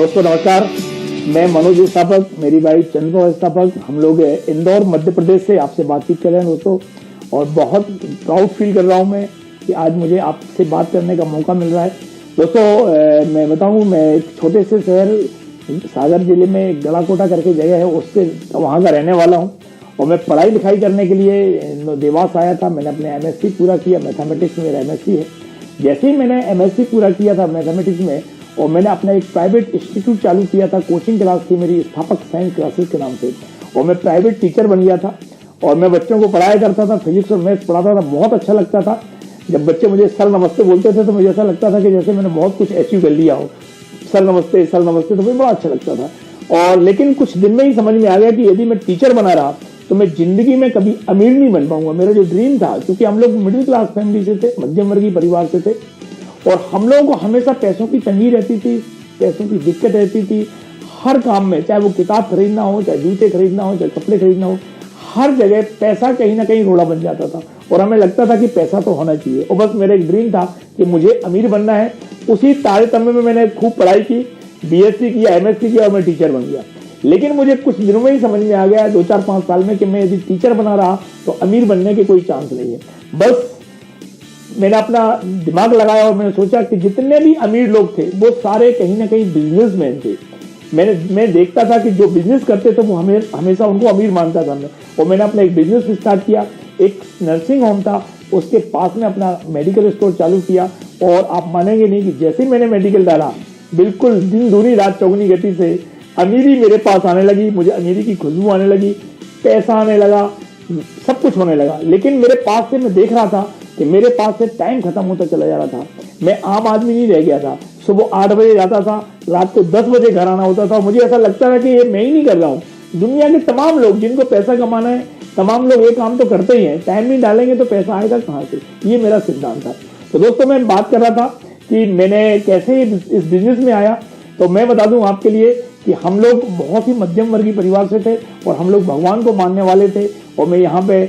दोस्तों नमस्कार, मैं मनोज स्थापक, मेरी वाइफ चंद्रमा स्थापक, हम लोग इंदौर मध्य प्रदेश से आपसे बातचीत कर रहे हैं दोस्तों। और बहुत प्राउड फील कर रहा हूं मैं कि आज मुझे आपसे बात करने का मौका मिल रहा है। दोस्तों मैं बताऊं, मैं एक छोटे से शहर सागर जिले में गलाकोटा करके जगह है, उससे वहाँ का रहने वाला हूँ। और मैं पढ़ाई लिखाई करने के लिए देवास आया था। मैंने अपने एमएससी पूरा किया, मैथमेटिक्स में मेरा एमएससी है। जैसे ही मैंने एमएससी पूरा किया था मैथमेटिक्स में, और मैंने अपना एक प्राइवेट इंस्टीट्यूट चालू किया था, कोचिंग क्लास थी मेरी स्थापक साइंस क्लासेस के नाम से, और मैं प्राइवेट टीचर बन गया था। और मैं बच्चों को पढ़ाया करता था, फिजिक्स और मैथ्स पढ़ाता था। बहुत अच्छा लगता था जब बच्चे मुझे सर नमस्ते बोलते थे, तो मुझे ऐसा लगता था कि जैसे मैंने बहुत कुछ अचीव कर लिया हो। सर नमस्ते तो मुझे बड़ा अच्छा लगता था। और लेकिन कुछ दिन में ही समझ में आ गया कि यदि मैं टीचर बना रहा तो मैं जिंदगी में कभी अमीर नहीं बन पाऊंगा। मेरा जो ड्रीम था, क्योंकि हम लोग मिडिल क्लास फैमिली से थे, मध्यम वर्गीय परिवार से थे, और हम लोगों को हमेशा पैसों की तंगी रहती थी, पैसों की दिक्कत रहती थी हर काम में। चाहे वो किताब खरीदना हो, चाहे जूते खरीदना हो, चाहे कपड़े खरीदना हो, हर जगह पैसा कहीं ना कहीं रोड़ा बन जाता था। और हमें लगता था कि पैसा तो होना चाहिए। और बस मेरा एक ड्रीम था कि मुझे अमीर बनना है। उसी तारतम्य में मैंने खूब पढ़ाई की, बीएससी किया, एमएससी किया, और मैं टीचर बन गया। लेकिन मुझे कुछ दिनों में ही समझ में आ गया, 2-4-5 साल में, कि मैं यदि टीचर बना रहा तो अमीर बनने के कोई चांस नहीं है। बस मैंने अपना दिमाग लगाया और मैंने सोचा कि जितने भी अमीर लोग थे वो सारे कहीं ना कहीं बिजनेसमैन थे। मैं देखता था कि जो बिजनेस करते थे वो हमेशा उनको अमीर मानता था मैं। और मैंने अपना एक बिजनेस स्टार्ट किया। एक नर्सिंग होम था, उसके पास में अपना मेडिकल स्टोर चालू किया। और आप मानेंगे नहीं कि जैसे ही मैंने मेडिकल डाला, बिल्कुल दिन दूनी रात चौगुनी गति से अमीरी मेरे पास आने लगी। मुझे अमीरी की खुशबू आने लगी, पैसा आने लगा, सब कुछ होने लगा। लेकिन मेरे पास से मैं देख रहा था कि मेरे पास से टाइम खत्म होता चला जा रहा था। मैं आम आदमी नहीं रह गया था। सुबह 8 बजे जाता था, रात को 10 बजे घर आना होता था। मुझे ऐसा लगता था कि ये मैं ही नहीं कर रहा हूँ, दुनिया के तमाम लोग जिनको पैसा कमाना है, तमाम लोग ये काम तो करते ही हैं। टाइम नहीं डालेंगे तो पैसा आएगा कहाँ से, ये मेरा सिद्धांत था। तो दोस्तों मैं बात कर रहा था कि मैंने कैसे इस बिजनेस में आया। तो मैं बता दूं आपके लिए कि हम लोग बहुत ही मध्यम वर्गीय परिवार से थे, और हम लोग भगवान को मानने वाले थे। और मैं यहाँ पे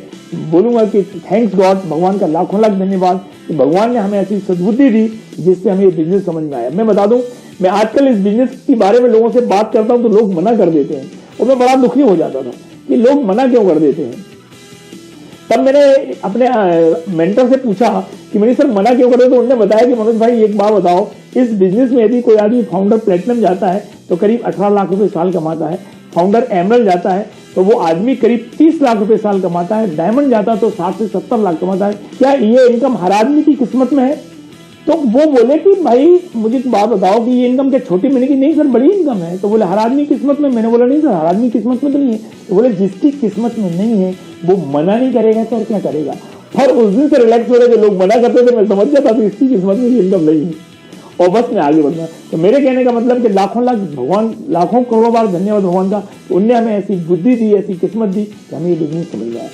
बोलूंगा कि थैंक्स गॉड, भगवान का लाखों लाख धन्यवाद कि भगवान ने हमें ऐसी सद्बुद्धि दी जिससे हमें ये बिजनेस समझ में आया। मैं बता दूं, मैं आजकल इस बिजनेस के बारे में लोगों से बात करता हूं तो लोग मना कर देते हैं, और मैं बड़ा दुखी हो जाता था कि लोग मना क्यों कर देते हैं। तब मैंने अपने मेंटर से पूछा कि मैंने सर मना क्यों कर रहे, तो उन्होंने बताया कि मनोज भाई एक बात बताओ, इस बिजनेस में यदि कोई आदमी फाउंडर प्लेटिनम जाता है तो करीब 18 लाख रुपए साल कमाता है। फाउंडर एमरल्ड जाता है तो वो आदमी करीब 30 लाख रुपए साल कमाता है। डायमंड जाता तो 60 से 70 लाख कमाता है। क्या ये इनकम हर आदमी की किस्मत में है? तो वो बोले कि भाई मुझे एक बात बताओ कि ये इनकम क्या छोटी? मैंने कि नहीं सर, बड़ी इनकम है। तो बोले हर आदमी किस्मत में? मैंने बोला नहीं सर, हर आदमी किस्मत में तो नहीं है। तो बोले जिसकी किस्मत में नहीं है वो मना नहीं करेगा तो और क्या करेगा। और उस दिन से रिलैक्स हो रहे जो लोग मना करते थे, मैं समझ जाता था इसकी किस्मत में इनकम नहीं है, और बस मैं आगे बढ़ना। तो मेरे कहने का मतलब कि लाखों लाख भगवान, लाखों करोड़ों बार धन्यवाद भगवान का, उनने हमें ऐसी बुद्धि दी, ऐसी किस्मत दी कि हमें ये बिजनेस समझ में आया।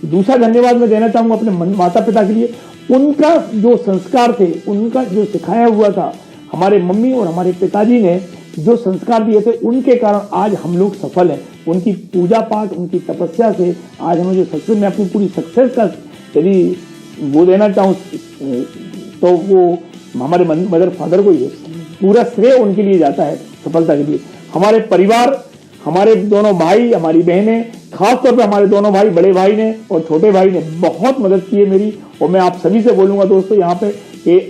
दूसरा धन्यवाद मैं देना चाहूंगा अपने माता पिता के लिए। उनका जो संस्कार थे, उनका जो सिखाया हुआ था, हमारे मम्मी और हमारे पिताजी ने जो संस्कार दिए थे, उनके कारण आज हम लोग सफल हैं। उनकी पूजा पाठ, उनकी तपस्या से आज हमें जो सक्सेस, मैं अपनी पूरी सक्सेस का यदि वो देना चाहूँ तो वो हमारे मदर फादर को ही है। पूरा श्रेय उनके लिए जाता है सफलता के लिए। हमारे परिवार, हमारे दोनों भाई, हमारी बहनें, खासतौर पे हमारे दोनों भाई, बड़े भाई ने और छोटे भाई ने बहुत मदद की है मेरी। और मैं आप सभी से बोलूंगा दोस्तों यहाँ पे,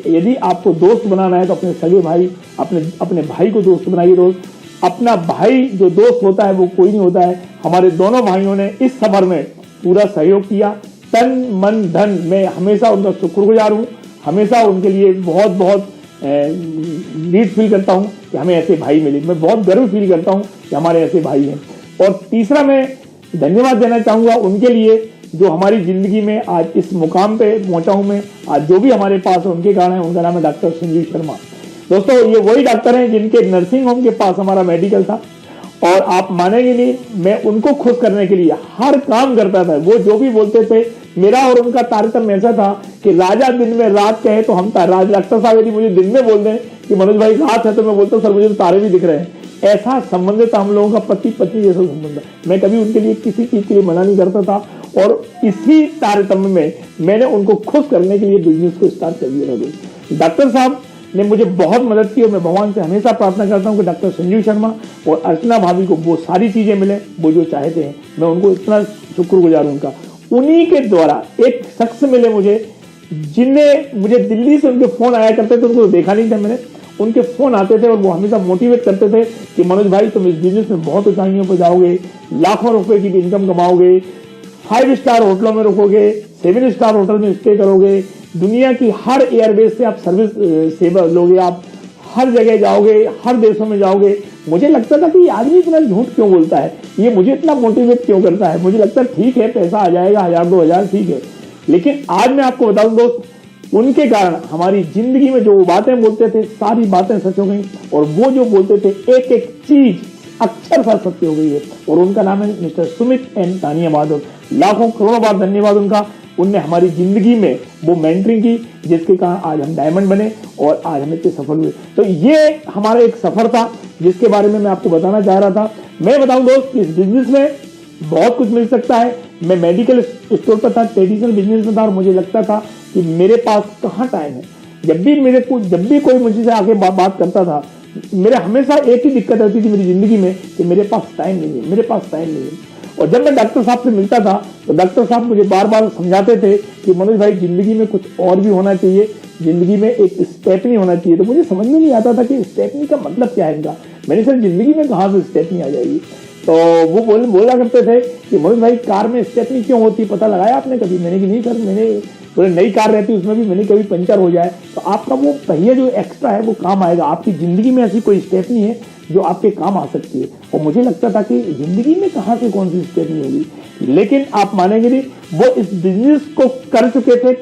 यदि आपको दोस्त बनाना है तो अपने सगे भाई, अपने भाई को दोस्त बनाइए। दोस्त, अपना भाई जो दोस्त होता है वो कोई नहीं होता है। हमारे दोनों भाइयों ने इस सफर में पूरा सहयोग किया, तन मन धन। मैं हमेशा उनका शुक्रगुजार हूँ, हमेशा उनके लिए बहुत बहुत नीड फील करता हूँ कि हमें ऐसे भाई मिले। मैं बहुत गर्व फील करता हूँ कि हमारे ऐसे भाई हैं। और तीसरा मैं धन्यवाद देना चाहूंगा उनके लिए जो हमारी जिंदगी में आज इस मुकाम पे पहुंचा हूं मैं। आज जो भी हमारे पास है उनके कारण है। उनका नाम है डॉक्टर संजीव शर्मा। दोस्तों ये वही डॉक्टर हैं जिनके नर्सिंग होम के पास हमारा मेडिकल था, और आप मानेंगे नहीं, मैं उनको खुश करने के लिए हर काम करता था। वो जो भी बोलते थे, मेरा और उनका तारतम्य ऐसा था कि राजा दिन में रात कहे तो हम डॉक्टर साहब यदि मुझे दिन में बोल दें कि मनोज भाई रात है, तो मैं बोलता सर मुझे तो तारे भी दिख रहे हैं। ऐसा संबंध था हम लोगों का, पति पत्नी जैसा संबंध। मैं कभी उनके लिए किसी चीज के लिए मना नहीं करता था, और इसी तारतम्य में मैंने उनको खुश करने के लिए बिजनेस को स्टार्ट कर दिया था। डॉक्टर साहब ने मुझे बहुत मदद की और मैं भगवान से हमेशा प्रार्थना करता हूँ कि डॉक्टर संजीव शर्मा और अर्चना भाभी को वो सारी चीजें मिले वो जो चाहते हैं। मैं उनको इतना शुक्रगुजार हूं उनका। उन्हीं के द्वारा एक शख्स मिले मुझे जिन्हें मुझे दिल्ली से उनके फोन आया करते थे, उनको देखा नहीं था मैंने, उनके फोन आते थे और वो हमेशा मोटिवेट करते थे कि मनोज भाई तुम इस बिजनेस में बहुत ऊंचाइयों पर जाओगे, लाखों रुपए की भी इनकम कमाओगे, 5 स्टार होटलों में रुकोगे, 7 स्टार होटल में स्टे करोगे, दुनिया की हर एयरबेस से आप सर्विस सेवा लोगे, आप हर जगह जाओगे, हर देशों में जाओगे। मुझे लगता था कि ये आदमी इतना झूठ क्यों बोलता है, ये मुझे इतना मोटिवेट क्यों करता है। मुझे लगता है ठीक है पैसा आ जाएगा 1000-2000 ठीक है, लेकिन आज मैं आपको बताऊं दोस्त, उनके कारण हमारी जिंदगी में जो वो बातें बोलते थे सारी बातें सच हो गई और वो जो बोलते थे एक एक चीज अक्षरशः सत्य हो गई है। और उनका नाम है मिस्टर सुमित एन तानिया बहादुर। लाखों करोड़ों बार धन्यवाद उनका। उनने हमारी जिंदगी में वो मेंटरिंग की जिसके कारण आज हम डायमंड बने और आज हम इतने सफल हुए। तो ये हमारा एक सफर था जिसके बारे में मैं आपको बताना चाह रहा था। मैं बताऊं दोस्त, इस बिजनेस में बहुत कुछ मिल सकता है। मैं मेडिकल स्टोर पर था, ट्रेडिशनल बिजनेस में था और मुझे लगता था कि मेरे पास कहाँ टाइम है। जब भी कोई मुझसे आके बात करता था, मेरे हमेशा एक ही दिक्कत रहती थी मेरी जिंदगी में कि मेरे पास टाइम नहीं है, मेरे पास टाइम नहीं है। और जब मैं डॉक्टर साहब से मिलता था तो डॉक्टर साहब मुझे बार बार समझाते थे कि मनोज भाई जिंदगी में कुछ और भी होना चाहिए, जिंदगी में एक स्टेपनी होना चाहिए। तो मुझे समझ में नहीं आता था कि स्टेपनी का मतलब क्या है इनका। मैंने सर जिंदगी में कहाँ से स्टेपनी आ जाएगी। तो वो बोला करते थे कि मनोज भाई कार में स्टेपनी क्यों होती है, पता लगाया आपने कभी? मैंने कि नहीं सर, मैंने बोले नई कार रहती है उसमें भी मैंने कभी पंचर हो जाए तो आपका वो पहिया जो एक्स्ट्रा है वो काम आएगा। आपकी जिंदगी में ऐसी कोई स्टेपनी है जो आपके काम आ सकती है। और मुझे लगता था कि जिंदगी में कहाँ से कौन सी स्टेपनी होगी, लेकिन आप मानेंगे नहीं, वो इस बिजनेस को कर चुके थे,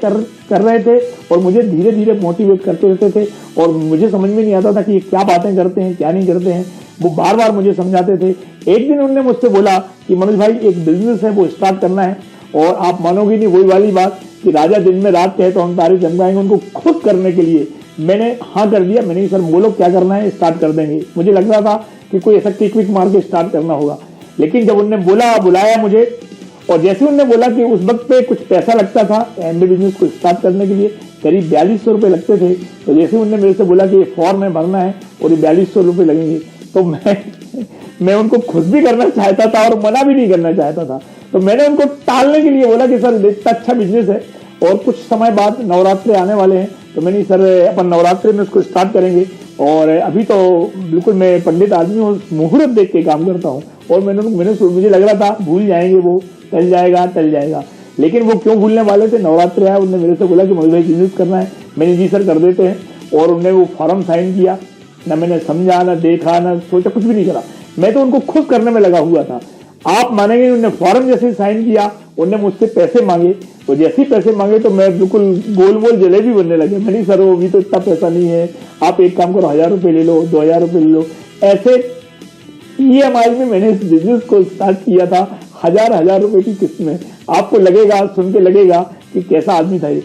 कर रहे थे और मुझे धीरे धीरे मोटिवेट करते रहते थे। और मुझे समझ में नहीं आता था कि ये क्या बातें करते हैं क्या नहीं करते हैं। वो बार बार मुझे समझाते थे। एक दिन उन्होंने मुझसे बोला कि मनोज भाई एक बिजनेस है वो स्टार्ट करना है, और आप मानोगे नहीं, वही वाली बात कि राजा दिन में रात कहे तो हम तारे चमकाएंगे, उनको खुद करने के लिए मैंने हाँ कर दिया। मैंने सर बोलो क्या करना है, स्टार्ट कर देंगे। मुझे लग रहा था कि कोई ऐसा क्विक मार के स्टार्ट करना होगा, लेकिन जब उन्होंने बुलाया मुझे, और जैसे उन्होंने बोला कि उस वक्त पे कुछ पैसा लगता था एमबी बिजनेस को स्टार्ट करने के लिए, करीब 4200 रुपए लगते थे। तो जैसे उन्होंने मेरे से बोला कि ये फॉर्म में भरना है और ये 4200 रुपए लगेंगे, तो मैं उनको खुश भी करना चाहता था और मना भी नहीं करना चाहता था। तो मैंने उनको टालने के लिए बोला कि सर इतना अच्छा बिजनेस है और कुछ समय बाद नवरात्रि आने वाले हैं, तो मैंने सर अपन नवरात्रि में उसको स्टार्ट करेंगे। और अभी तो बिल्कुल मैं पंडित आदमी हूँ, मुहूर्त देख के काम करता हूँ। और मुझे लग रहा था भूल जाएंगे, वो टल जाएगा, लेकिन वो क्यों भूलने वाले थे। नवरात्रि आया, उन्होंने मेरे से बोला कि मनोज भाई बिजनेस करना है। मैंने जी सर कर देते हैं, और उन्होंने वो फॉर्म साइन किया। ना मैंने समझा, ना देखा, ना सोचा, कुछ भी नहीं करा। मैं तो उनको खुश करने में लगा हुआ था। आप मानेंगे, उन्होंने फॉर्म जैसे साइन किया, उन्होंने मुझसे पैसे मांगे, तो जैसे ही पैसे मांगे तो मैं बिल्कुल गोल जलेबी बनने लगे। मैंने सर वो भी तो इतना पैसा नहीं है, आप एक काम करो 1000 रुपए ले लो, 2000 रुपए ले लो। ऐसे EMI में मैंने इस बिजनेस को स्टार्ट किया था, 1000 रुपए की किस्त में। आपको लगेगा, सुन के लगेगा कि कैसा आदमी था ये।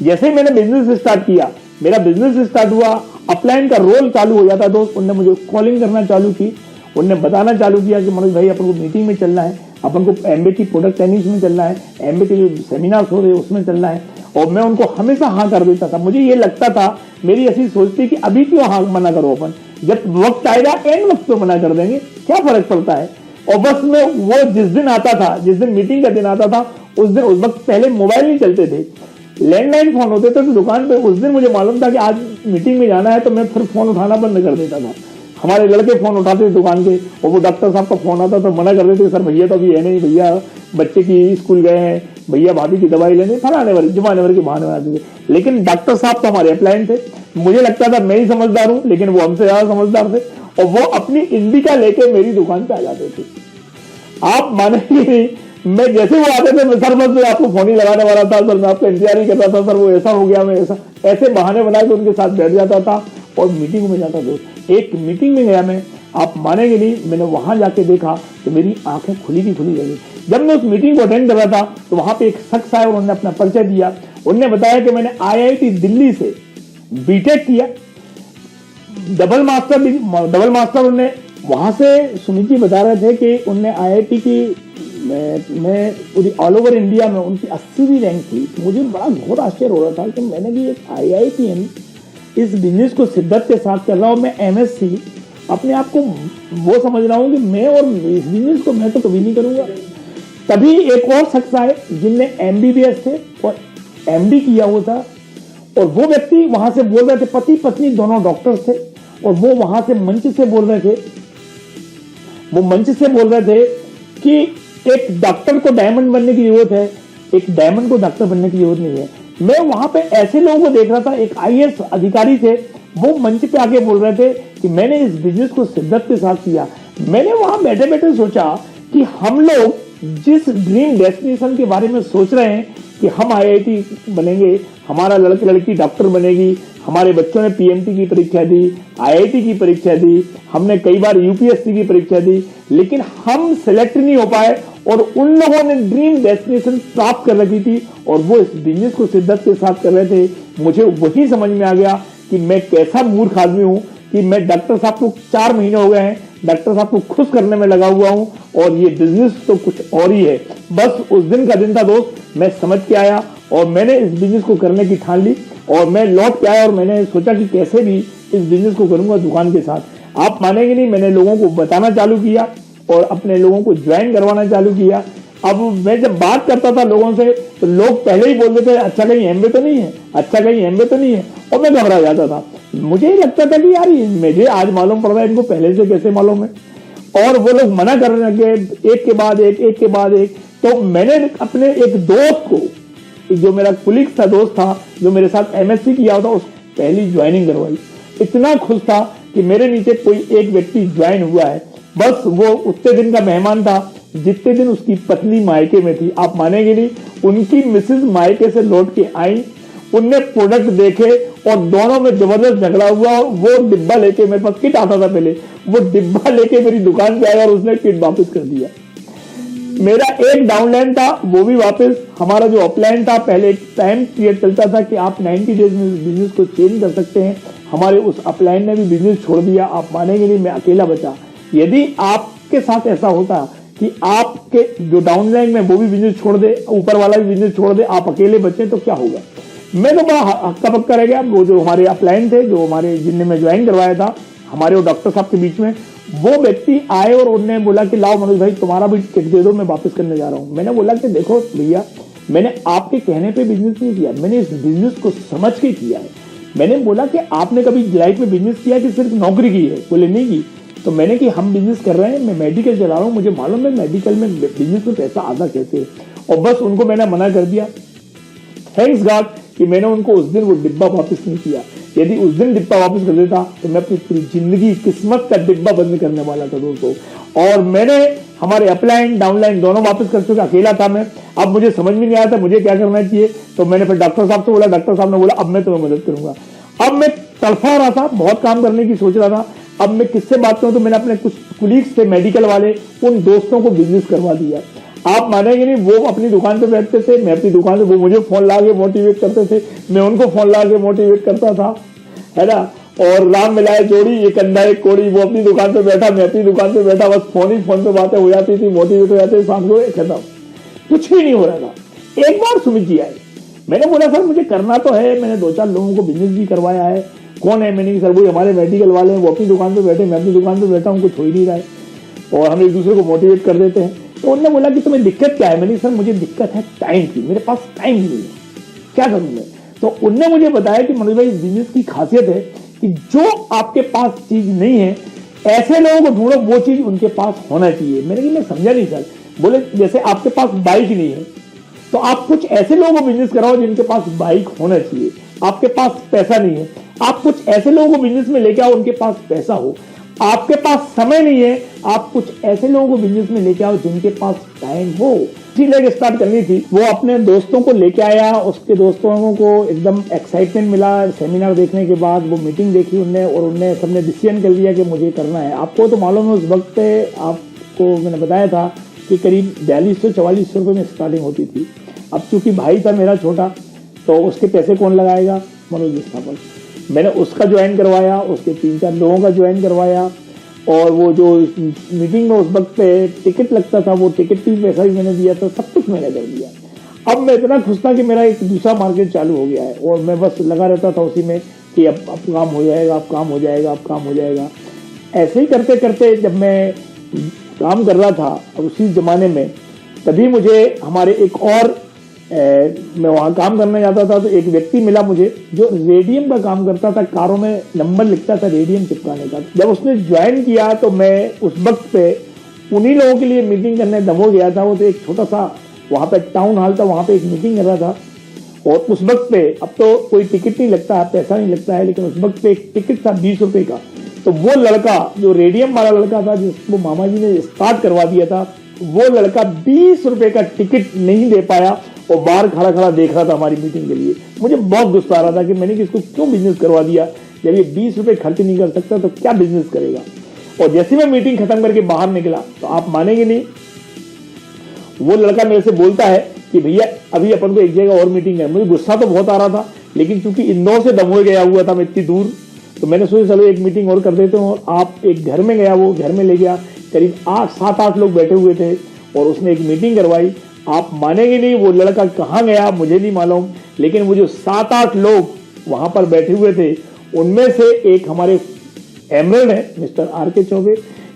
जैसे ही मैंने बिजनेस स्टार्ट किया, मेरा बिजनेस स्टार्ट हुआ, अपलाइन का रोल चालू हो जाता दोस्त। उन्होंने मुझे कॉलिंग करना चालू की, उन्होंने बताना चालू किया कि मनोज भाई अपन को मीटिंग में चलना है, अपन को एमबे की प्रोडक्ट ट्रेनिंग में चलना है, एमबे के जो सेमिनार्स हो रहे हैं उसमें चलना है। और मैं उनको हमेशा हाँ कर देता था। मुझे ये लगता था, मेरी ऐसी सोच थी कि अभी क्यों हाँ मना करो, अपन जब वक्त आएगा एंड वक्त तो मना कर देंगे, क्या फर्क पड़ता है। और बस में वो जिस दिन आता था, जिस दिन मीटिंग का दिन आता था, उस वक्त पहले मोबाइल नहीं चलते थे, लैंडलाइन फोन होते थे। तो दुकान पे उस दिन मुझे मालूम था कि आज मीटिंग में जाना है, तो मैं फिर फोन उठाना बंद कर देता था। हमारे लड़के फोन उठाते थे दुकान के, और वो डॉक्टर साहब का फोन आता तो मना कर देते, सर भैया तो अभी है नहीं, भैया बच्चे की स्कूल गए हैं, भैया भाभी की दवाई लेने, फलाने वाले जमाने भर के बहाने बनाते थे। लेकिन डॉक्टर साहब तो हमारे अपलाइन थे। मुझे लगता था मैं ही समझदार हूं, लेकिन वो हमसे ज्यादा समझदार थे, और वो अपनी इंडिका लेके मेरी दुकान पे आ जाते थे। आप मानेंगे नहीं, मैं जैसे वो आते थे, मैं सर बस आपको फोन ही लगाने वाला था, सर मैं आपका इंतजार ही करता था, सर वो ऐसा हो गया, मैं ऐसे बहाने बना के उनके साथ बैठ जाता था और मीटिंग में जाता था। एक मीटिंग में गया मैं, आप मानेंगे नहीं, मैंने वहां जाके देखा तो मेरी आंखें खुली की खुली रही। जब मैं उस मीटिंग को अटेंड कर रहा था तो वहां पे एक शख्स आया, उन्होंने अपना परिचय दिया। उन्होंने बताया कि मैंने IIT दिल्ली से बीटेक किया, डबल मास्टर उन्होंने वहां से। सुमित जी बता रहे थे कि उनने IIT की मैं पूरी ऑल ओवर इंडिया में उनकी 80वीं रैंक थी। मुझे बड़ा घोर आश्चर्य हो रहा था कि मैंने भी एक IITian इस बिजनेस को शिद्दत के साथ कर रहा हूँ। मैं एमएससी अपने आप को वो समझ रहा हूँ कि मैं और इस बिजनेस को मैं तो कभी नहीं करूंगा। तभी एक और शख्स आए जिनने एमबीबीएस थे और एमडी किया हुआ था, और वो व्यक्ति वहां से बोल रहे थे, पति पत्नी दोनों डॉक्टर्स थे, और वो वहां से मंच से बोल रहे थे, वो मंच से बोल रहे थे कि एक डॉक्टर को डायमंड बनने की जरूरत है, एक डायमंड को डॉक्टर बनने की जरूरत नहीं है। मैं वहां पे ऐसे लोगों को देख रहा था, एक आईएएस अधिकारी थे, वो मंच पे आके बोल रहे थे कि मैंने इस बिजनेस को शिद्दत के साथ किया। मैंने वहां बैठे बैठे सोचा कि हम लोग जिस ड्रीम डेस्टिनेशन के बारे में सोच रहे हैं कि हम आईआईटी बनेंगे, हमारा लड़के लड़की डॉक्टर बनेगी, हमारे बच्चों ने पीएमटी की परीक्षा दी, आईआईटी की परीक्षा दी, हमने कई बार यूपीएससी की परीक्षा दी, लेकिन हम सिलेक्ट नहीं हो पाए, और उन लोगों ने ड्रीम डेस्टिनेशन प्राप्त कर रखी थी और वो इस बिजनेस को शिद्दत के साथ कर रहे थे। मुझे वही समझ में आ गया कि मैं कैसा मूर्ख आदमी हूं कि मैं डॉक्टर साहब को 4 महीने हो गए हैं, डॉक्टर साहब को खुश करने में लगा हुआ हूं, और ये बिजनेस तो कुछ और ही है। बस उस दिन का दिन था दोस्त, मैं समझ के आया और मैंने इस बिजनेस को करने की ठान ली, और मैं लौट के आया और मैंने सोचा कि कैसे भी इस बिजनेस को करूंगा दुकान के साथ। आप मानेंगे नहीं, मैंने लोगों को बताना चालू किया और अपने लोगों को ज्वाइन करवाना चालू किया। अब मैं जब बात करता था लोगों से तो लोग पहले ही बोलते थे, अच्छा कहीं एमबीए तो नहीं है, अच्छा कहीं एमबीए तो नहीं है, और मैं घबरा जाता था। मुझे ही लगता था कि यार मुझे आज मालूम पड़ रहा है, इनको पहले से कैसे मालूम है, और वो लोग मना करने लगे एक के बाद एक, एक के बाद एक। तो मैंने अपने एक दोस्त को, जो मेरा कुलीग था, दोस्त था, जो मेरे साथ एमएससी किया होता, उस पहली ज्वाइनिंग करवाई। इतना खुश था कि मेरे नीचे कोई एक व्यक्ति ज्वाइन हुआ है, बस वो उतने दिन का मेहमान था जितने दिन उसकी पत्नी मायके में थी। आप मानेंगे नहीं, उनकी मिसेज मायके से लौट के आई, उनने प्रोडक्ट देखे और दोनों में जबरदस्त झगड़ा हुआ, और वो डिब्बा लेके, मेरे पास किट आता था पहले, वो डिब्बा लेके मेरी दुकान पे आया और उसने किट वापस कर दिया। मेरा एक डाउनलाइन था, वो भी वापस। हमारा जो अपलाइन था, पहले एक टाइम पीरियड चलता था कि आप 90 डेज में बिजनेस को चेंज कर सकते हैं, हमारे उस अपलाइन ने भी बिजनेस छोड़ दिया। आप मानेंगे नहीं, मैं अकेला बचा। यदि आपके साथ ऐसा होता कि आपके जो डाउनलाइन में वो भी बिजनेस छोड़ दे, ऊपर वाला भी बिजनेस छोड़ दे, आप अकेले बचे, तो क्या होगा। मैं तो बड़ा हक्का बक्का रह गया। वो जो हमारे अपलाइन थे, जो हमारे जिनने मैं ज्वाइन करवाया था, हमारे और डॉक्टर साहब के बीच में, वो व्यक्ति आए और उन्होंने बोला कि लाओ मनोज भाई तुम्हारा भी चेक दे दो, मैं वापस करने जा रहा हूं। मैंने बोला कि देखो भैया, मैंने आपके कहने पे बिजनेस नहीं किया, मैंने इस बिजनेस को समझ के किया है। मैंने बोला कि आपने कभी लाइफ में बिजनेस किया कि सिर्फ नौकरी की है? बोले नहीं की। तो मैंने कि हम बिजनेस कर रहे हैं, मैं मेडिकल चला रहा हूँ, मुझे मालूम है मेडिकल में बिजनेस में पैसा आता कैसे है, और बस उनको मैंने मना कर दिया। थैंक्स गॉड कि मैंने उनको उस दिन वो डिब्बा वापस नहीं किया। यदि उस दिन डिब्बा वापस कर देता तो मैं अपनी पूरी जिंदगी किस्मत का डिब्बा बंद करने वाला था दोस्तों। और मैंने हमारे अपलाइन डाउनलाइन दोनों वापस कर चुका, अकेला था मैं। अब मुझे समझ में नहीं आया था मुझे क्या करना चाहिए, तो मैंने फिर डॉक्टर साहब से बोला, डॉक्टर साहब ने बोला अब मैं तुम्हें मदद करूंगा। अब मैं तड़फा रहा था, बहुत काम करने की सोच रहा था। अब मैं किससे बात करूं, तो मैंने अपने कुछ कुलीग्स थे मेडिकल वाले, उन दोस्तों को बिजनेस करवा दिया। आप मानेंगे नहीं, वो अपनी दुकान पे बैठते थे, मैं अपनी दुकान पे, वो मुझे फोन ला के मोटिवेट करते थे, मैं उनको फोन ला के मोटिवेट करता था, है ना। और राम मिलाए जोड़ी, ये कंधा एक कोड़ी। वो अपनी दुकान पे बैठा, मैं अपनी दुकान पे बैठा, बस फोन ही फोन पे बातें हो जाती थी, मोटिवेट हो जाते, शाम को खत्म, कुछ भी नहीं हो रहा था। एक बार सुमित जी आए, मैंने बोला सर मुझे करना तो है, मैंने 2-4 लोगों को बिजनेस भी करवाया है। कौन है? मैंने सर वो हमारे मेडिकल वाले हैं, वो अपनी दुकान पे बैठे, मैं अपनी दुकान पे बैठा हूँ, कुछ हो ही नहीं रहा है, और हम एक दूसरे को मोटिवेट कर देते हैं। तो उन्होंने बोला कि तुम्हें दिक्कत क्या है? मैंने सर मुझे दिक्कत है टाइम की, मेरे पास टाइम नहीं है, क्या करूं मैं? तो उनने मुझे बताया कि मनोज भाई बिजनेस की खासियत है कि जो आपके पास चीज नहीं है, ऐसे लोगों को ढूंढो वो चीज उनके पास होना चाहिए। मैंने कि मैं समझा नहीं सर। बोले जैसे आपके पास बाइक नहीं है तो आप कुछ ऐसे लोगों को बिजनेस कराओ जिनके पास बाइक होना चाहिए। आपके पास पैसा नहीं है, आप कुछ ऐसे लोगों को बिजनेस में लेके आओ उनके पास पैसा हो। आपके पास समय नहीं है, आप कुछ ऐसे लोगों को बिजनेस में लेके आओ जिनके पास टाइम हो। लेके स्टार्ट करनी थी, वो अपने दोस्तों को लेके आया, उसके दोस्तों को एकदम एक्साइटमेंट मिला। सेमिनार देखने के बाद वो मीटिंग देखी उनने, और उनने सबने डिसीजन कर लिया कि मुझे करना है। आपको तो मालूम है उस वक्त आपको मैंने बताया था कि करीब 4200-4400 रुपये में स्टार्टिंग होती थी। अब चूंकि भाई था मेरा छोटा, तो उसके पैसे कौन लगाएगा? मनोज विस्थापन। मैंने उसका ज्वाइन करवाया, उसके 3-4 लोगों का ज्वाइन करवाया, और वो जो मीटिंग में उस वक्त पे टिकट लगता था, वो टिकट की पैसा भी मैंने दिया था, सब कुछ मैंने कर दिया। अब मैं इतना खुश था कि मेरा एक दूसरा मार्केट चालू हो गया है, और मैं बस लगा रहता था उसी में। कि अब काम हो जाएगा, अब काम हो जाएगा, अब काम हो जाएगा। ऐसे ही करते करते जब मैं काम कर रहा था उसी ज़माने में, तभी मुझे हमारे एक और मैं वहाँ काम करने जाता था तो एक व्यक्ति मिला मुझे जो रेडियम का काम करता था, कारों में नंबर लिखता था रेडियम चिपकाने का। जब उसने ज्वाइन किया तो मैं उस वक्त पे उन्हीं लोगों के लिए मीटिंग करने दमोह गया था। वो तो एक छोटा सा वहाँ पे टाउन हॉल था, वहाँ पे एक मीटिंग कर रहा था। और उस वक्त पे, अब तो कोई टिकट नहीं लगता है, पैसा नहीं लगता है, लेकिन उस वक्त पे एक टिकट था 20 रुपए का। तो वो लड़का जो रेडियम वाला लड़का था, जिसको मामा जी ने स्टार्ट करवा दिया था, वो लड़का 20 रुपए का टिकट नहीं दे पाया और बाहर खड़ा खड़ा देख रहा था हमारी मीटिंग के लिए। मुझे बहुत गुस्सा आ रहा था कि मैंने किसको क्यों बिजनेस करवा दिया, जब ये 20 रुपए खर्च नहीं कर सकता तो क्या बिजनेस करेगा। और जैसे मैं मीटिंग खत्म करके बाहर निकला तो आप मानेंगे नहीं, वो लड़का मेरे से बोलता है कि भैया अभी अपन को एक जगह और मीटिंग है। मुझे गुस्सा तो बहुत आ रहा था, लेकिन चूंकि इंदौर से दमोह गया हुआ था मैं इतनी दूर, तो मैंने सोचा चलो एक मीटिंग और कर देते हूँ। और आप एक घर में गया, वो घर में ले गया, करीब 7-8 लोग बैठे हुए थे और उसने एक मीटिंग करवाई। आप मानेंगे नहीं, वो लड़का कहाँ गया मुझे नहीं मालूम, लेकिन वो जो 7-8 लोग वहां पर बैठे हुए थे, उनमें से एक हमारे एमरल्ड है मिस्टर आर.के. चौबे,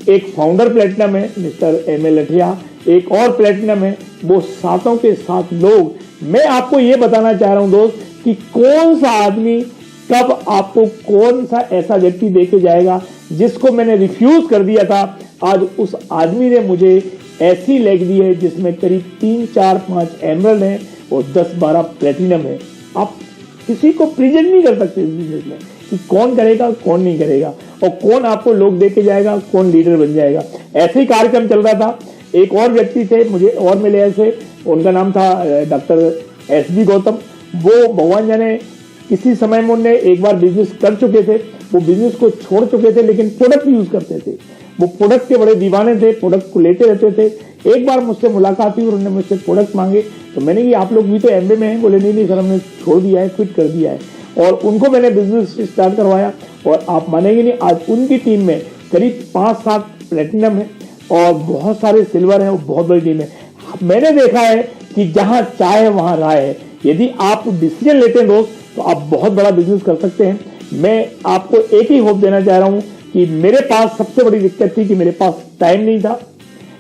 एक फाउंडर प्लेटिनम है मिस्टर एम.ए. लठिया, एक और प्लेटिनम है। वो सातों के सात लोग, मैं आपको ये बताना चाह रहा हूं दोस्त कि कौन सा आदमी कब आपको कौन सा ऐसा व्यक्ति देके जाएगा जिसको मैंने रिफ्यूज कर दिया था। आज उस आदमी ने मुझे ऐसी लेग दी है जिसमें करीब 3-4-5 एमरल्ड है और 10-12 प्लेटिनम है। आप किसी को प्रेजेंट नहीं कर सकते इस बिजनेस में कि कौन करेगा कौन नहीं करेगा और कौन आपको लोग देके जाएगा, कौन लीडर बन जाएगा। ऐसे ही कार्यक्रम चल रहा था। एक और व्यक्ति थे मुझे और मिले ऐसे, उनका नाम था डॉक्टर एस.बी. गौतम। वो भगवान जाने किसी समय में उन्होंने एक बार बिजनेस कर चुके थे, वो बिजनेस को छोड़ चुके थे, लेकिन प्रोडक्ट यूज करते थे। वो प्रोडक्ट के बड़े दीवाने थे, प्रोडक्ट को लेते रहते थे। एक बार मुझसे मुलाकात हुई और उन्होंने मुझसे प्रोडक्ट मांगे, तो मैंने कहा आप लोग भी तो एमबे में हैं। बोले नहीं सर, हमने छोड़ दिया है, क्विट कर दिया है। और उनको मैंने बिजनेस स्टार्ट करवाया और आप मानेंगे नहीं, आज उनकी टीम में करीब 5-7 प्लेटिनम है और बहुत सारे सिल्वर है और बहुत बड़ी टीम है। मैंने देखा है कि जहां चाय है वहां राय है। यदि आप डिसीजन लेते हैं दोस्त तो आप बहुत बड़ा बिजनेस कर सकते हैं। मैं आपको एक ही होप देना चाह रहा हूं कि मेरे पास सबसे बड़ी दिक्कत थी कि मेरे पास टाइम नहीं था।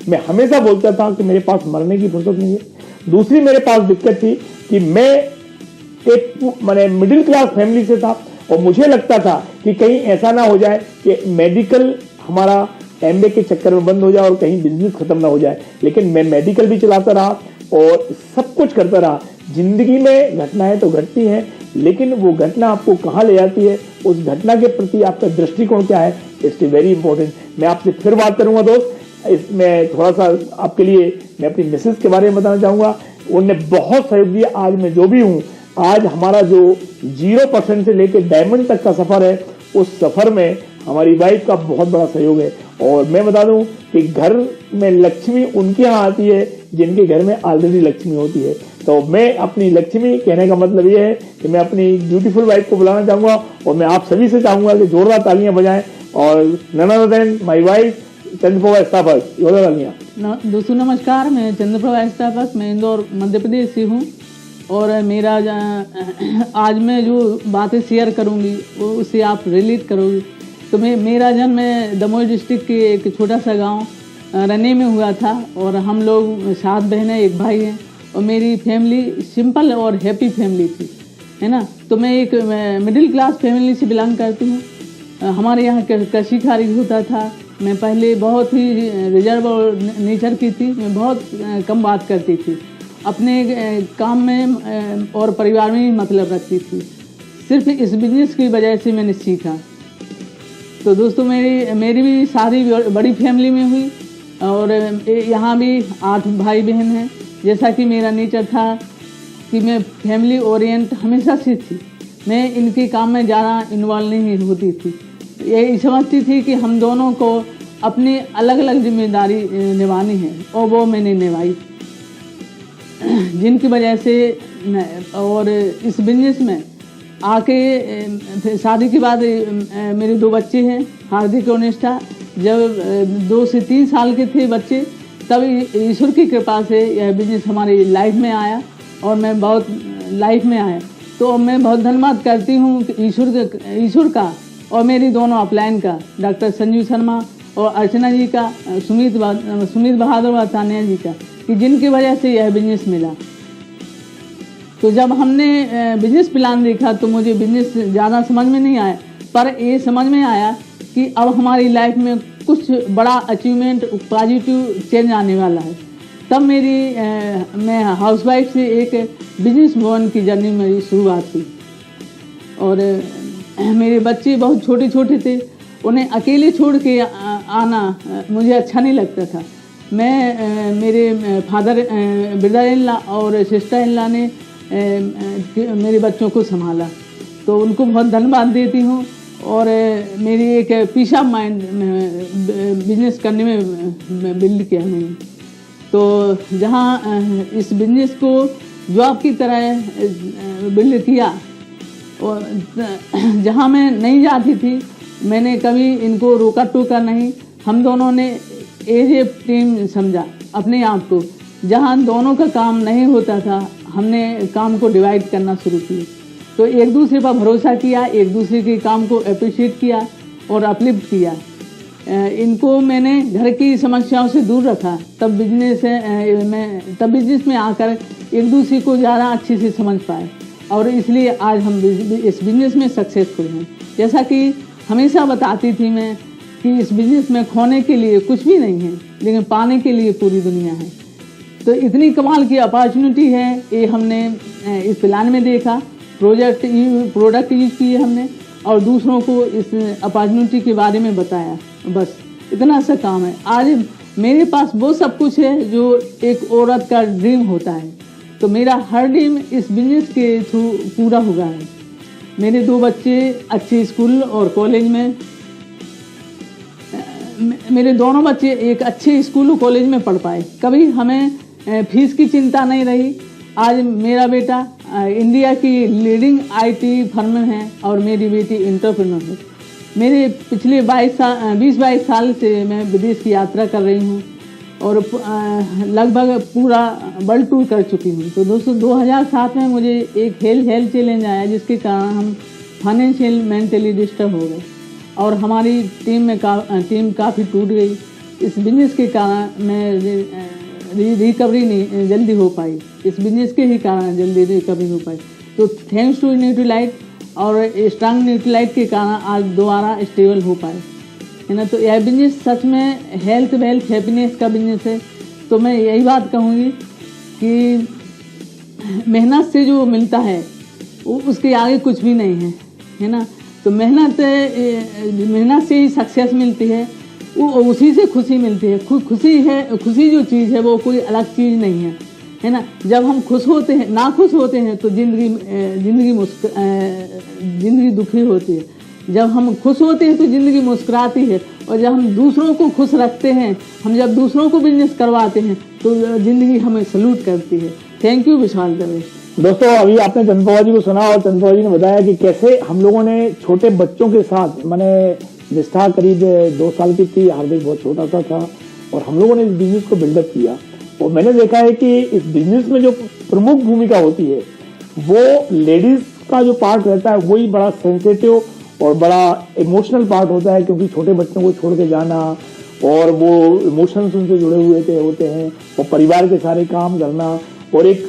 मैं हमेशा बोलता था कि मेरे पास मरने की फुर्सत नहीं है। दूसरी मेरे पास दिक्कत थी कि मैं एक मैंने मिडिल क्लास फैमिली से था और मुझे लगता था कि कहीं ऐसा ना हो जाए कि मेडिकल हमारा एमबे के चक्कर में बंद हो जाए और कहीं बिजनेस खत्म ना हो जाए। लेकिन मैं मेडिकल भी चलाता रहा और सब कुछ करता रहा। जिंदगी में घटनाएं तो घटती हैं, लेकिन वो घटना आपको कहाँ ले जाती है, उस घटना के प्रति आपका दृष्टिकोण क्या है, इट्स वेरी इंपॉर्टेंट। मैं आपसे फिर बात करूंगा दोस्त। इसमें थोड़ा सा आपके लिए मैं अपनी मिसेज के बारे में बताना चाहूंगा। उन्होंने बहुत सहयोग दिया। आज मैं जो भी हूँ, आज हमारा जो 0% से लेकर डायमंड तक का सफर है, उस सफर में हमारी वाइफ का बहुत बड़ा सहयोग है। और मैं बता दूं कि घर में लक्ष्मी उनके यहाँ आती है जिनके घर में ऑलरेडी लक्ष्मी होती है। तो मैं अपनी लक्ष्मी कहने का मतलब ये है कि मैं अपनी ब्यूटीफुल वाइफ को बुलाना चाहूंगा और मैं आप सभी से चाहूंगा कि जोरदार तालियां बजाएं। और none other than my wife Chandraprabha स्थापक, जोरदार तालियां। दोस्तों नमस्कार, मैं चंद्रप्रभा स्थापक, मैं इंदौर मध्य प्रदेश से हूँ। और मेरा आज मैं जो बातें शेयर करूँगी वो उससे आप रिलेट करोगे। तो मेरा जन्म दमोह डिस्ट्रिक्ट के एक छोटा सा गांव रने में हुआ था और हम लोग 7 बहनें, 1 भाई हैं और मेरी फैमिली सिंपल और हैप्पी फैमिली थी, है ना। तो मैं एक मिडिल क्लास फैमिली से बिलोंग करती हूँ। हमारे यहाँ कृषि कार्य होता था। मैं पहले बहुत ही रिजर्व और नेचर की थी। मैं बहुत कम बात करती थी, अपने काम में और परिवार में ही मतलब रखती थी। सिर्फ इस बिजनेस की वजह से मैंने सीखा। तो दोस्तों मेरी भी शादी बड़ी फैमिली में हुई और यहाँ भी 8 भाई बहन हैं। जैसा कि मेरा नेचर था कि मैं फैमिली ओरिएंट हमेशा से थी। मैं इनके काम में ज़्यादा इन्वॉल्व नहीं होती थी। यही समझती थी कि हम दोनों को अपनी अलग अलग जिम्मेदारी निभानी है और वो मैंने निभाई, जिनकी वजह से और इस बिजनेस में आके शादी के बाद मेरे 2 बच्चे हैं, हार्दिक और निष्ठा। जब 2 से 3 साल के थे बच्चे, तब ईश्वर की कृपा से यह बिजनेस हमारी लाइफ में आया और मैं बहुत लाइफ में आया। तो मैं बहुत धन्यवाद करती हूँ ईश्वर का और मेरी दोनों अपलाइन का, डॉक्टर संजीव शर्मा और अर्चना जी का, सुमित बहादुर और तानिया जी का, कि जिनकी वजह से यह बिजनेस मिला। तो जब हमने बिजनेस प्लान देखा तो मुझे बिजनेस ज़्यादा समझ में नहीं आया, पर ये समझ में आया कि अब हमारी लाइफ में कुछ बड़ा अचीवमेंट, पॉजिटिव चेंज आने वाला है। तब मैं हाउसवाइफ से एक बिजनेस वुमन की जर्नी मेरी शुरुआत हुई। और मेरे बच्चे बहुत छोटे छोटे थे, उन्हें अकेले छोड़ के आना मुझे अच्छा नहीं लगता था। मेरे फादर, ब्रदर इन लॉ और सिस्टर इन लॉ ने मेरे बच्चों को संभाला, तो उनको बहुत धन्यवाद देती हूँ। और मेरी एक पीस ऑफ माइंड बिजनेस करने में बिल्ड किया मैंने। तो जहाँ इस बिजनेस को जॉब की तरह बिल्ड किया, और जहाँ मैं नहीं जाती थी, मैंने कभी इनको रोका टोका नहीं। हम दोनों ने एज ए टीम समझा अपने आप को। जहाँ दोनों का काम नहीं होता था, हमने काम को डिवाइड करना शुरू किया। तो एक दूसरे पर भरोसा किया, एक दूसरे के काम को अप्रिशिएट किया और अपलिफ्ट किया। इनको मैंने घर की समस्याओं से दूर रखा। तब बिजनेस में आकर एक दूसरे को ज़्यादा अच्छे से समझ पाए, और इसलिए आज हम इस बिजनेस में सक्सेसफुल हैं। जैसा कि हमेशा बताती थी मैं कि इस बिजनेस में खोने के लिए कुछ भी नहीं है, लेकिन पाने के लिए पूरी दुनिया है। तो इतनी कमाल की अपॉर्चुनिटी है, ये हमने इस प्लान में देखा, प्रोडक्ट यूज किए हमने, और दूसरों को इस अपॉर्चुनिटी के बारे में बताया। बस इतना सा काम है। आज मेरे पास वो सब कुछ है जो एक औरत का ड्रीम होता है। तो मेरा हर ड्रीम इस बिजनेस के थ्रू पूरा हुआ है। मेरे 2 बच्चे अच्छे स्कूल और कॉलेज में, मेरे दोनों बच्चे एक अच्छे स्कूल और कॉलेज में पढ़ पाए। कभी हमें फीस की चिंता नहीं रही। आज मेरा बेटा इंडिया की लीडिंग IT फर्म में है और मेरी बेटी एंटरप्रेन्योर है। मेरे पिछले 20-22 साल से मैं विदेश की यात्रा कर रही हूँ और लगभग पूरा वर्ल्ड टूर कर चुकी हूँ। तो दोस्तों 2007 में मुझे एक हेल्थ चैलेंज आया, जिसके कारण हम फाइनेंशियल मेंटली डिस्टर्ब हो गए और हमारी टीम काफ़ी टूट गई। इस बिजनेस के कारण मैं रिकवरी नहीं जल्दी हो पाई। इस बिजनेस के ही कारण जल्दी रिकवरी हो पाई। तो थैंक्स टू न्यूट्रीलाइट और स्ट्रांग न्यूट्रीलाइट के कारण आज दोबारा स्टेबल हो पाए, है ना। तो यह बिजनेस सच में हेल्थ वेल्थ हैप्पीनेस का बिजनेस है। तो मैं यही बात कहूँगी कि मेहनत से जो मिलता है उसके आगे कुछ भी नहीं है, है ना। तो मेहनत से ही सक्सेस मिलती है, वो उसी से खुशी मिलती है। खुशी जो चीज़ है वो कोई अलग चीज़ नहीं है ना। जब हम खुश होते हैं, ना खुश होते हैं तो जिंदगी दुखी होती है। जब हम खुश होते हैं तो ज़िंदगी मुस्कुराती है, और जब हम दूसरों को खुश रखते हैं, हम जब दूसरों को बिजनेस करवाते हैं तो ज़िंदगी हमें सल्यूट करती है। थैंक यू विशाल दवे। दोस्तों, अभी आपने चंद्रप्रभा जी को सुना और चंद्रप्रभा जी ने बताया कि कैसे हम लोगों ने छोटे बच्चों के साथ, मैंने निष्ठा करीब 2 साल की थी, हार्दिक बहुत छोटा सा था, और हम लोगों ने इस बिजनेस को बिल्डअप किया। और मैंने देखा है कि इस बिजनेस में जो प्रमुख भूमिका होती है वो लेडीज का जो पार्ट रहता है वही बड़ा सेंसिटिव और बड़ा इमोशनल पार्ट होता है, क्योंकि छोटे बच्चों को छोड़ के जाना और वो इमोशंस उनसे जुड़े हुए होते हैं, और परिवार के सारे काम करना और एक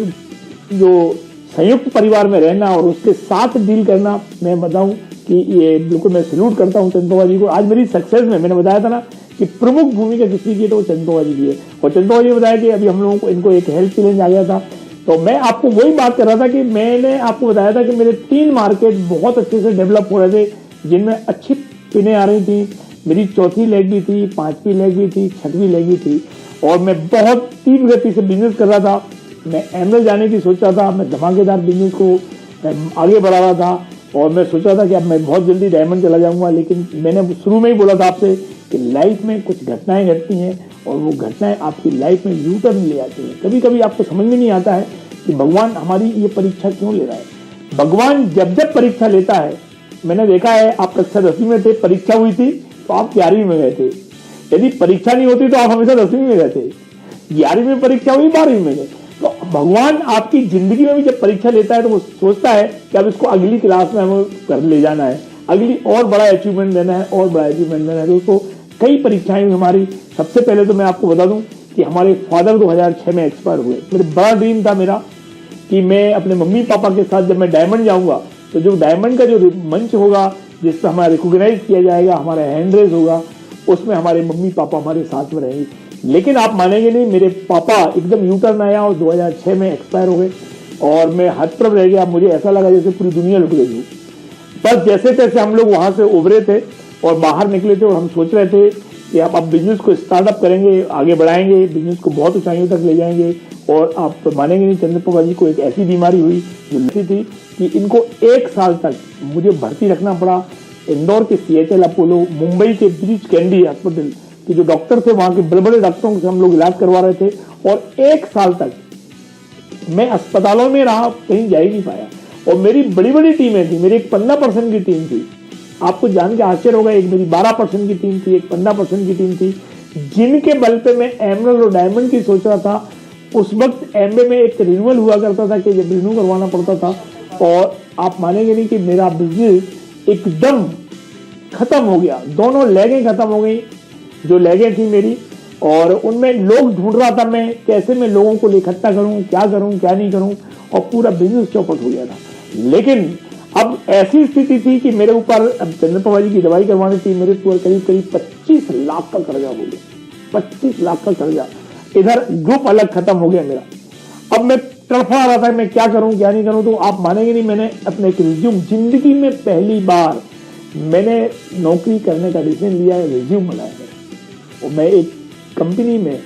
जो संयुक्त परिवार में रहना और उसके साथ डील करना, मैं बताऊं कि ये बिल्कुल मैं सैल्यूट करता हूं चंद्रप्रभा जी को। आज मेरी सक्सेस में मैंने बताया था ना कि प्रमुख भूमिका किसी की है तो वो चंद्रप्रभा जी की है। और चंद्रप्रभा जी ने बताया कि अभी हम लोगों को इनको एक हेल्थ चैलेंज आ गया था, तो मैं आपको वही बात कर रहा था कि मैंने आपको बताया था कि मेरे 3 मार्केट बहुत अच्छे से डेवलप हो रहे थे, जिनमें अच्छी पिनें आ रही थी। मेरी 4थी लेग भी थी, 5वीं लेग भी थी, 6वीं लेग भी थी, और मैं बहुत तीव्र गति से बिजनेस कर रहा था। मैं एमएल जाने की सोच रहा था, मैं धमाकेदार बिजनेस को आगे बढ़ा रहा था, और मैं सोच रहा था कि अब मैं बहुत जल्दी डायमंड चला जाऊंगा। लेकिन मैंने शुरू में ही बोला था आपसे कि लाइफ में कुछ घटनाएं घटती हैं, और वो घटनाएं आपकी लाइफ में यू टर्न ले आती हैं। कभी कभी आपको समझ में नहीं आता है कि भगवान हमारी ये परीक्षा क्यों ले रहा है। भगवान जब परीक्षा लेता है, मैंने देखा है आप कक्षा 10वीं में थे, परीक्षा हुई थी तो आप 11वीं में गए थे। यदि परीक्षा नहीं होती तो आप हमेशा 10वीं में गए थे। 11वीं में परीक्षा हुई, 12वीं में गए। तो भगवान आपकी जिंदगी में भी जब परीक्षा लेता है तो वो सोचता है कि अब इसको अगली क्लास में हमें कर ले जाना है, अगली और बड़ा अचीवमेंट देना है, और बड़ा अचीवमेंट देना है। दोस्तों कई परीक्षाएं हमारी, सबसे पहले तो मैं आपको बता दूं कि हमारे फादर 2006 में एक्सपायर हुए। मेरे बड़ा ड्रीम था मेरा कि मैं अपने मम्मी पापा के साथ जब मैं डायमंड जाऊंगा तो जो डायमंड का जो मंच होगा जिससे हमारा रिकॉग्नाइज किया जाएगा, हमारा हैंड रेज होगा, उसमें हमारे मम्मी पापा हमारे साथ में रहेंगे। लेकिन आप मानेंगे नहीं, मेरे पापा एकदम यू टर्न आया और 2006 में एक्सपायर हो गए और मैं हद तरफ रह गया। मुझे ऐसा लगा जैसे पूरी दुनिया लुट गई। बस जैसे तैसे हम लोग वहां से उभरे थे और बाहर निकले थे और हम सोच रहे थे कि आप अब बिजनेस को स्टार्टअप करेंगे, आगे बढ़ाएंगे, बिजनेस को बहुत ऊंचाइयों तक ले जाएंगे। और आप मानेंगे नहीं, चंद्रप्रभा जी को एक ऐसी बीमारी हुई जो ऐसी थी कि इनको 1 साल तक मुझे भर्ती रखना पड़ा। इंदौर के CHL अपोलो, मुंबई के ब्रीच कैंडी हॉस्पिटल के जो डॉक्टर थे, वहां के बड़े बड़े डॉक्टरों से हम लोग इलाज करवा रहे थे और 1 साल तक मैं अस्पतालों में रहा, कहीं जा ही नहीं पाया। और मेरी बड़ी बड़ी टीमें थी, मेरी एक 15% की टीम थी, आपको जान के आश्चर्य होगा, एक मेरी 12% की टीम थी, एक 15% की टीम थी, जिनके बल पे मैं एमरल्ड और डायमंड की सोच रहा था। उस वक्त एमबे में एक रिन्यूअल हुआ करता था कि जब रिन्यू करवाना पड़ता था, और आप मानेंगे नहीं कि मेरा बिजनेस एकदम खत्म हो गया। दोनों लेगें खत्म हो गई जो लेगें थी मेरी, और उनमें लोग ढूंढ रहा था मैं कैसे मैं लोगों को इकट्ठा करूं, क्या करूं क्या नहीं करूं, और पूरा बिजनेस चौपट हो गया था। लेकिन अब ऐसी स्थिति थी कि मेरे ऊपर, अब चंद्रप्रभा जी की दवाई करवानी थी, मेरे ऊपर करीब 25 लाख का कर्जा हो गया। 25 लाख का कर्जा, इधर ग्रुप अलग खत्म हो गया मेरा। अब मैं तड़फा रहा था मैं क्या करूं क्या नहीं करूं। तो आप मानेंगे नहीं, मैंने अपने एक रिज्यूम, जिंदगी में पहली बार मैंने नौकरी करने का डिसीजन लिया है, रिज्यूम बनाया है। और मैं एक कंपनी में,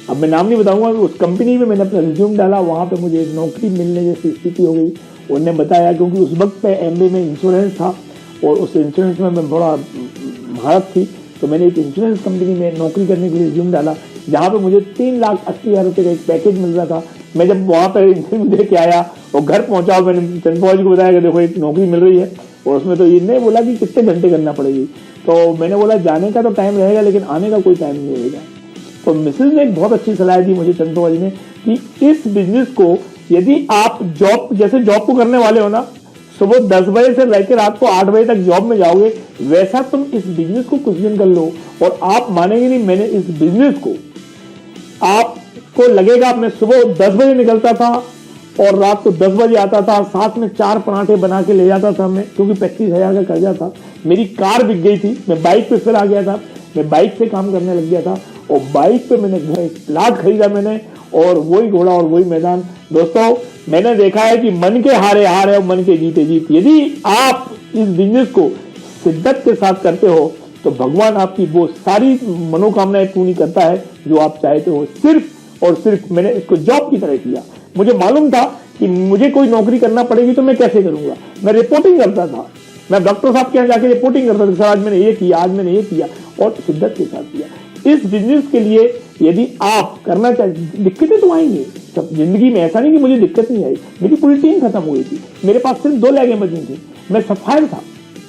अब मैं नाम नहीं बताऊंगा, उस कंपनी में मैंने अपना रिज्यूम डाला, वहां पे मुझे एक नौकरी मिलने जैसी स्थिति हो गई। उन्होंने बताया, क्योंकि उस वक्त पे एमबे में इंश्योरेंस था और उस इंश्योरेंस में मैं बड़ा महारत थी, तो मैंने एक इंश्योरेंस कंपनी में नौकरी करने के लिए रिज्यूम डाला, जहां पे मुझे 3,80,000 रुपये का एक पैकेज मिल रहा था। मैं जब वहां पर इंटरव्यू दे के आया और घर पहुंचा, मैंने चंद्रप्रभा जी को बताया कि देखो एक नौकरी मिल रही है, और उसमें तो इन्होंने बोला कि कितने घंटे करना पड़ेगी। तो मैंने बोला जाने का तो टाइम रहेगा लेकिन आने का कोई टाइम नहीं रहेगा। तो मिसेज ने एक बहुत अच्छी सलाह दी मुझे, चंद्रप्रभा जी ने, कि इस बिजनेस को यदि आप जॉब, जैसे जॉब को करने वाले हो ना, सुबह 10 बजे से लेकर रात को 8 बजे तक जॉब में जाओगे, वैसा तुम इस बिजनेस को कुछ दिन कर लो। और आप मानेंगे नहीं, मैंने इस बिजनेस को, आपको लगेगा मैं सुबह 10 बजे निकलता था और रात को 10 बजे आता था, साथ में 4 पराठे बना के ले जाता था मैं, क्योंकि 25,000 का कर्जा था। मेरी कार बिक गई थी, मैं बाइक पे फिर आ गया था, मैं बाइक से काम करने लग गया था, और बाइक पे मैंने प्लाट खरीदा मैंने, और वही घोड़ा और वही मैदान। दोस्तों मैंने देखा है कि मन के हारे हार है और मन के जीते जीत। यदि आप इस बिजनेस को शिद्दत के साथ करते हो तो भगवान आपकी वो सारी मनोकामनाएं पूरी करता है जो आप चाहते हो। सिर्फ और सिर्फ मैंने इसको जॉब की तरह किया। मुझे मालूम था कि मुझे कोई नौकरी करना पड़ेगी तो मैं कैसे करूंगा। मैं रिपोर्टिंग करता था, मैं डॉक्टर साहब के यहाँ जाके रिपोर्टिंग करता था, सर आज मैंने ये किया, आज मैंने ये किया, और शिद्दत के साथ किया। इस बिजनेस के लिए यदि आप करना चाहते, दिक्कतें तो आएंगी सब जिंदगी में, ऐसा नहीं कि मुझे दिक्कत नहीं आई। मेरी पूरी टीम खत्म हो गई थी, मेरे पास सिर्फ 2 लेगें बची थी, मैं सफायर था।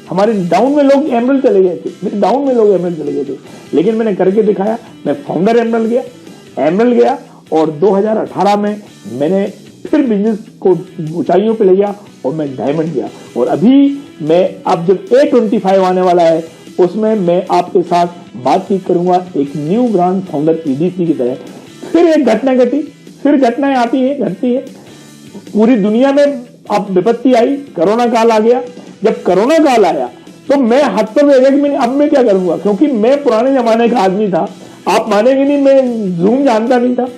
हमारे डाउन में लोग एमरल्ड चले गए थे, मेरे डाउन में लोग एमरल्ड चले गए थे, लेकिन मैंने करके दिखाया। मैं फाउंडर एमरल्ड गया और 2018 में मैंने फिर बिजनेस को ऊंचाइयों पे ले गया और मैं डायमंड गया। और अभी मैं, अब जब A25 आने वाला है उसमें मैं आपके साथ बातचीत करूंगा एक न्यू ब्रांड फाउंडर EDC की तरह। फिर एक घटना घटी, फिर घटनाएं आती है, घटती है। पूरी दुनिया में अब विपत्ति आई, कोरोना काल आ गया। जब कोरोना काल आया तो मैं हाथ पर रह गया कि अब मैं क्या करूंगा, क्योंकि मैं पुराने जमाने का आदमी था। आप मानेंगे नहीं, मैं जूम जानता नहीं था,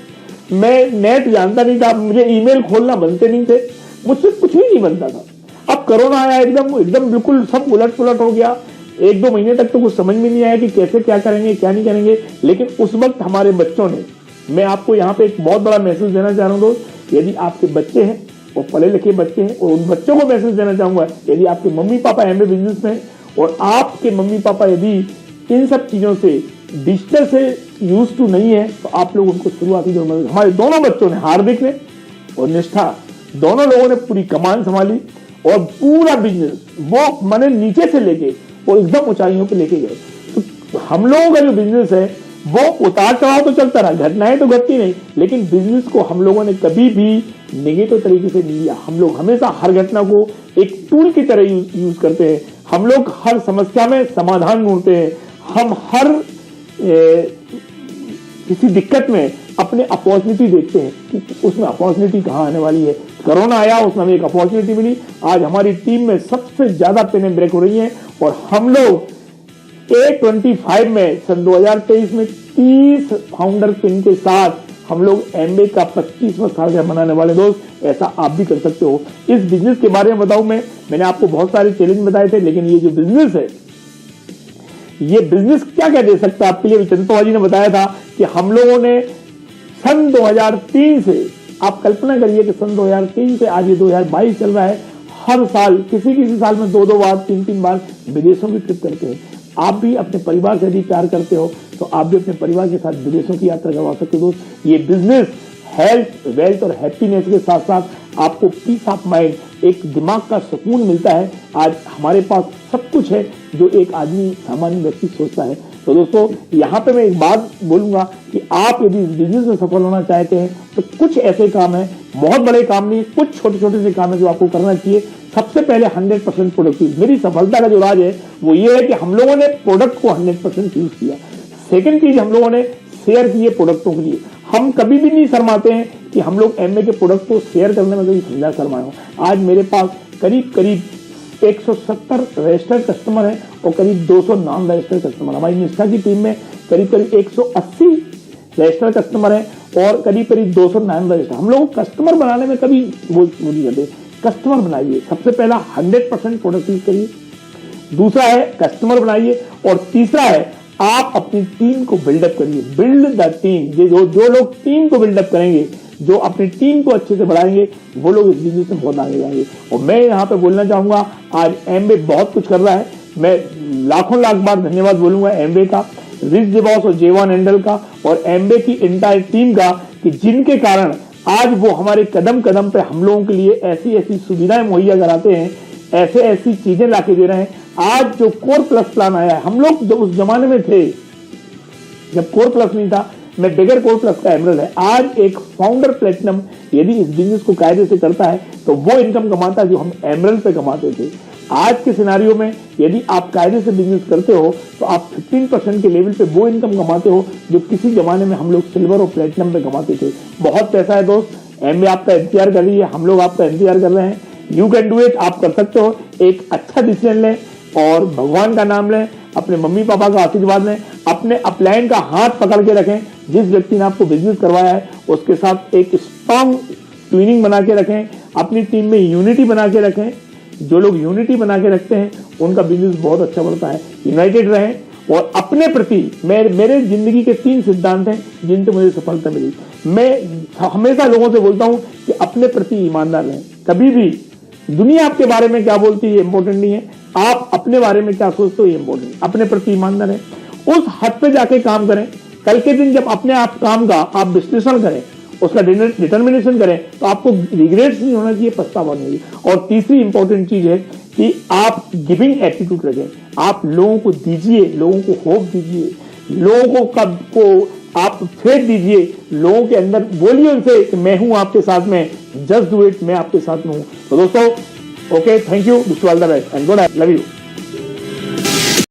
मैं नेट जानता नहीं था, मुझे ईमेल खोलना बनते नहीं थे, मुझसे कुछ भी नहीं बनता था। अब कोरोना आया, एकदम बिल्कुल सब उलट पुलट हो गया। 1-2 महीने तक तो कुछ समझ में नहीं आया कि कैसे क्या करेंगे क्या नहीं करेंगे। लेकिन उस वक्त हमारे बच्चों ने, मैं आपको यहाँ पे एक बहुत बड़ा मैसेज देना चाह रहा हूँ दोस्त, यदि आपके बच्चे हैं और पढ़े लिखे बच्चे हैं, और उन बच्चों को मैसेज देना चाहूंगा, यदि आपके मम्मी पापा एमबे बिजनेस में और आपके मम्मी पापा यदि इन सब चीजों से, डिजिटल से यूज टू नहीं है, तो आप लोग उनको शुरुआती दौर में, हमारे दोनों बच्चों ने, हार्दिक ने और निष्ठा, दोनों लोगों ने पूरी कमान संभाली और पूरा बिजनेस वो मैंने नीचे से लेके और एकदम ऊंचाइयों पे लेके गए। तो हम लोगों का जो बिजनेस है वो उतार चढ़ाव तो चलता रहा, घटनाएं तो घटती नहीं, लेकिन बिजनेस को हम लोगों ने कभी भी नेगेटिव तरीके से नहीं लिया। हम लोग हमेशा हर घटना को एक टूल की तरह यूज करते हैं। हम लोग हर समस्या में समाधान ढूंढते हैं। हम हर किसी दिक्कत में अपने अपॉर्चुनिटी देखते हैं कि उसमें अपॉर्चुनिटी कहाँ आने वाली है। कोरोना आया, उसमें हमें एक अपॉर्चुनिटी मिली। आज हमारी टीम में सबसे ज्यादा पेनें ब्रेक हो रही हैं और हम लोग A25 में सन 2023 में 30 फाउंडर पिन के साथ हम लोग एमबे का 25वां साल मनाने वाले। दोस्त, ऐसा आप भी कर सकते हो। इस बिजनेस के बारे में बताऊं, मैंने आपको बहुत सारे चैलेंज बताए थे, लेकिन ये जो बिजनेस है, ये बिजनेस क्या क्या दे सकता है आपके लिए। चंद्रप्रभा जी ने बताया था कि हम लोगों ने सन 2003 से, आप कल्पना करिए कि सन 2003 से आज ये 2022 चल रहा है, हर साल किसी साल में 2-2 बार 3-3 बार विदेशों की ट्रिप करते हैं। आप भी अपने परिवार से यदि प्यार करते हो तो आप भी अपने परिवार के साथ विदेशों की यात्रा करवा सकते हो। दोस्त, ये बिजनेस हेल्थ, वेल्थ और हैप्पीनेस के साथ साथ आपको पीस ऑफ माइंड, एक दिमाग का सुकून मिलता है। आज हमारे पास सब कुछ है जो एक आदमी, सामान्य व्यक्ति सोचता है। तो दोस्तों, यहाँ पे मैं एक बात बोलूंगा कि आप यदि इस बिजनेस में सफल होना चाहते हैं तो कुछ ऐसे काम है, बहुत बड़े काम नहीं, कुछ छोटे छोटे से काम है जो आपको करना चाहिए। सबसे पहले 100% प्रोडक्टिव। मेरी सफलता का जो राज है वो ये है कि हम लोगों ने प्रोडक्ट को 100% यूज किया। सेकंड चीज, हम लोगों ने शेयर किए प्रोडक्टों के लिए। हम कभी भी नहीं शर्माते हैं कि हम लोग एमए के प्रोडक्ट को शेयर करने में कभी समझा शर्माए हो। आज मेरे पास करीब 170 रजिस्टर्ड कस्टमर है और करीब 200 नॉन रजिस्टर्ड कस्टमर। हमारी निष्ठा की टीम में करीब 180 रजिस्टर्ड कस्टमर है और करीब 200 नॉन रजिस्टर्ड। हम लोग कस्टमर बनाने में कभी वो नहीं करते। कस्टमर बनाइए, सबसे पहला 100% प्रोडक्ट यूज करिए, दूसरा है कस्टमर बनाइए, और तीसरा है आप अपनी टीम को बिल्डअप करिए। Build the team. जो लोग टीम को बिल्डअप करेंगे, जो अपनी टीम को अच्छे से बढ़ाएंगे, वो लोग इस बिजनेस में बहुत आगे जाएंगे। और मैं यहाँ पे बोलना चाहूंगा, आज एमबे बहुत कुछ कर रहा है। मैं लाखों लाख बार धन्यवाद बोलूंगा एमबे का, रिच दिबॉस और जेवान एंडल का और एमबे की एंटायर टीम का, कि जिनके कारण आज वो हमारे कदम कदम पे हम लोगों के लिए ऐसी ऐसी सुविधाएं मुहैया कराते हैं, ऐसे ऐसी चीजें लाके दे रहे हैं। आज जो कोर प्लस प्लान आया है, हम लोग जो उस जमाने में थे जब कोर प्लस नहीं था, मैं बगैर कोर प्लस का एमरल्ड है। आज एक फाउंडर प्लेटिनम यदि इस बिजनेस को कायदे से करता है तो वो इनकम कमाता है जो हम एमरल्ड पे कमाते थे। आज के सिनारियो में यदि आप कायदे से बिजनेस करते हो तो आप 15% के लेवल पे वो इनकम कमाते हो जो किसी जमाने में हम लोग सिल्वर और प्लेटिनम पे कमाते थे। बहुत पैसा है दोस्त, एमबे आपका इंतजार कर रही है, हम लोग आपका इंतजार कर रहे हैं। यू कैन डू इट, आप कर सकते हो। एक अच्छा डिसीजन लें और भगवान का नाम लें, अपने मम्मी पापा का आशीर्वाद लें, अपने अपलाइन का हाथ पकड़ के रखें। जिस व्यक्ति ने आपको बिजनेस करवाया है उसके साथ एक स्ट्रॉन्ग ट्विनिंग बना के रखें, अपनी टीम में यूनिटी बना के रखें। जो लोग यूनिटी बना के रखते हैं उनका बिजनेस बहुत अच्छा बढ़ता है। यूनाइटेड रहें और अपने प्रति, मेरे जिंदगी के 3 सिद्धांत हैं जिनसे मुझे सफलता मिली। मैं हमेशा लोगों से बोलता हूं कि अपने प्रति ईमानदार रहें। कभी भी दुनिया आपके बारे में क्या बोलती है इंपॉर्टेंट नहीं है, आप अपने बारे में क्या सोचते हो ये इंपॉर्टेंट। अपने प्रति ईमानदार है, उस हद पे जाके काम करें। कल के दिन जब अपने आप काम का आप विश्लेषण करें, उसका डिटर्मिनेशन करें, तो आपको रिग्रेट्स नहीं होना चाहिए, पछतावा नहीं। और तीसरी इंपॉर्टेंट चीज है कि आप गिविंग एटीट्यूड रखें। आप लोगों को दीजिए, लोगों को होप दीजिए, लोगों को आप फेथ दीजिए, लोगों के अंदर बोलिए उनसे कि मैं हूं आपके साथ में, जस्ट डू इट, मैं आपके साथ में हूं। तो दोस्तों, okay, thank you, wish you all the best and good, love you.